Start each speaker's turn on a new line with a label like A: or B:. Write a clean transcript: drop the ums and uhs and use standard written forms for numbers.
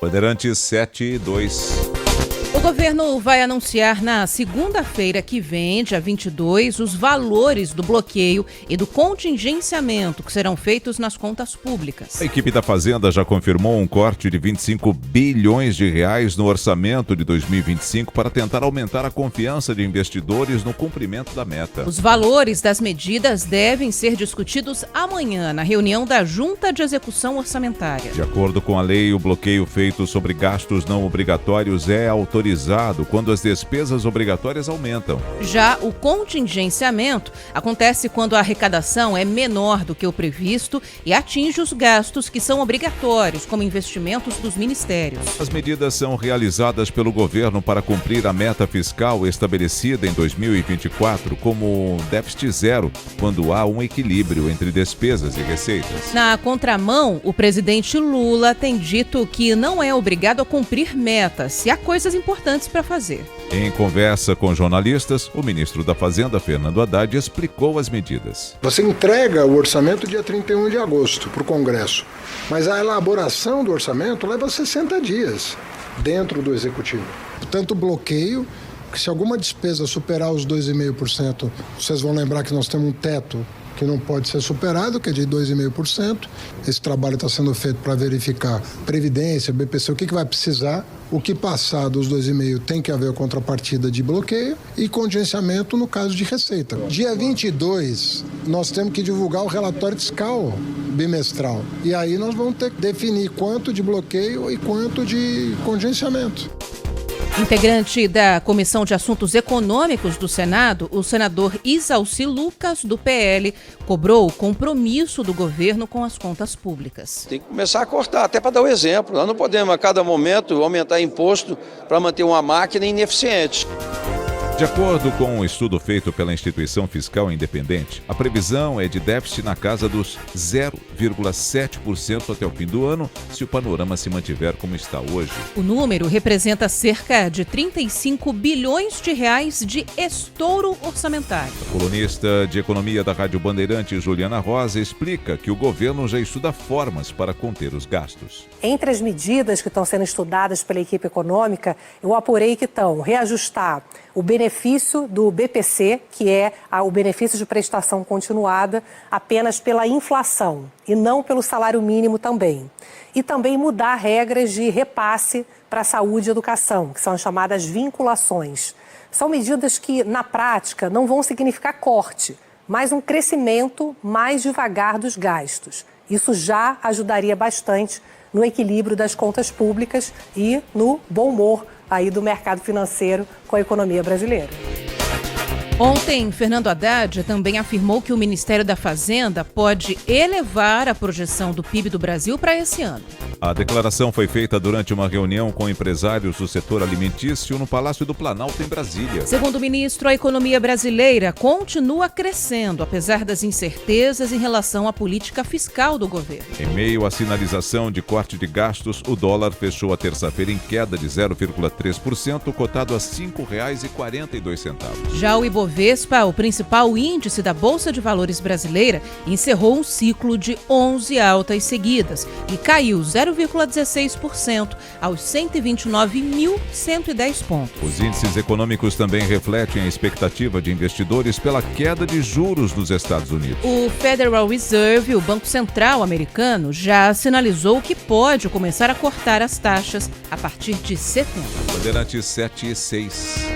A: Bandeirantes 7:2.
B: O governo vai anunciar na segunda-feira que vem, dia 22, os valores do bloqueio e do contingenciamento que serão feitos nas contas públicas.
A: A equipe da Fazenda já confirmou um corte de 25 bilhões de reais no orçamento de 2025 para tentar aumentar a confiança de investidores no cumprimento da meta.
B: Os valores das medidas devem ser discutidos amanhã na reunião da Junta de Execução Orçamentária.
A: De acordo com a lei, o bloqueio feito sobre gastos não obrigatórios é autorizado quando as despesas obrigatórias aumentam.
B: Já o contingenciamento acontece quando a arrecadação é menor do que o previsto e atinge os gastos que são obrigatórios, como investimentos dos ministérios.
A: As medidas são realizadas pelo governo para cumprir a meta fiscal estabelecida em 2024 como déficit zero, quando há um equilíbrio entre despesas e receitas.
B: Na contramão, o presidente Lula tem dito que não é obrigado a cumprir metas se há coisas importantes para fazer.
A: Em conversa com jornalistas, o ministro da Fazenda, Fernando Haddad, explicou as medidas.
C: Você entrega o orçamento dia 31 de agosto para o Congresso, mas a elaboração do orçamento leva 60 dias dentro do Executivo. Portanto, o bloqueio, que se alguma despesa superar os 2,5%, vocês vão lembrar que nós temos um teto que não pode ser superado, que é de 2,5%. Esse trabalho está sendo feito para verificar Previdência, BPC, o que vai precisar. O que passar dos 2,5% tem que haver contrapartida de bloqueio e contingenciamento no caso de receita. Dia 22, nós temos que divulgar o relatório fiscal bimestral. E aí nós vamos ter que definir quanto de bloqueio e quanto de contingenciamento.
B: Integrante da Comissão de Assuntos Econômicos do Senado, o senador Isalci Lucas, do PL, cobrou o compromisso do governo com as contas públicas.
D: Tem que começar a cortar, até para dar o exemplo. Nós não podemos, a cada momento, aumentar imposto para manter uma máquina ineficiente.
A: De acordo com um estudo feito pela instituição fiscal independente, a previsão é de déficit na casa dos 0,7% até o fim do ano, se o panorama se mantiver como está hoje.
B: O número representa cerca de 35 bilhões de reais de estouro orçamentário.
A: A colunista de economia da Rádio Bandeirantes, Juliana Rosa, explica que o governo já estuda formas para conter os gastos.
E: Entre as medidas que estão sendo estudadas pela equipe econômica, eu apurei que estão reajustar o benefício do BPC, que é o benefício de prestação continuada, apenas pela inflação e não pelo salário mínimo também. E também mudar regras de repasse para a saúde e educação, que são as chamadas vinculações. São medidas que, na prática, não vão significar corte, mas um crescimento mais devagar dos gastos. Isso já ajudaria bastante no equilíbrio das contas públicas e no bom humor aí do mercado financeiro com a economia brasileira.
B: Ontem, Fernando Haddad também afirmou que o Ministério da Fazenda pode elevar a projeção do PIB do Brasil para esse ano.
A: A declaração foi feita durante uma reunião com empresários do setor alimentício no Palácio do Planalto, em Brasília.
B: Segundo o ministro, a economia brasileira continua crescendo, apesar das incertezas em relação à política fiscal do governo.
A: Em meio à sinalização de corte de gastos, o dólar fechou a terça-feira em queda de 0,3%, cotado a R$ 5,42.
B: Já o Ibovespa, o principal índice da Bolsa de Valores brasileira, encerrou um ciclo de 11 altas seguidas e caiu 0,16% aos 129.110 pontos.
A: Os índices econômicos também refletem a expectativa de investidores pela queda de juros nos Estados Unidos.
B: O Federal Reserve, o Banco Central americano, já sinalizou que pode começar a cortar as taxas a partir de setembro.
A: Bandeirantes 7 e 6.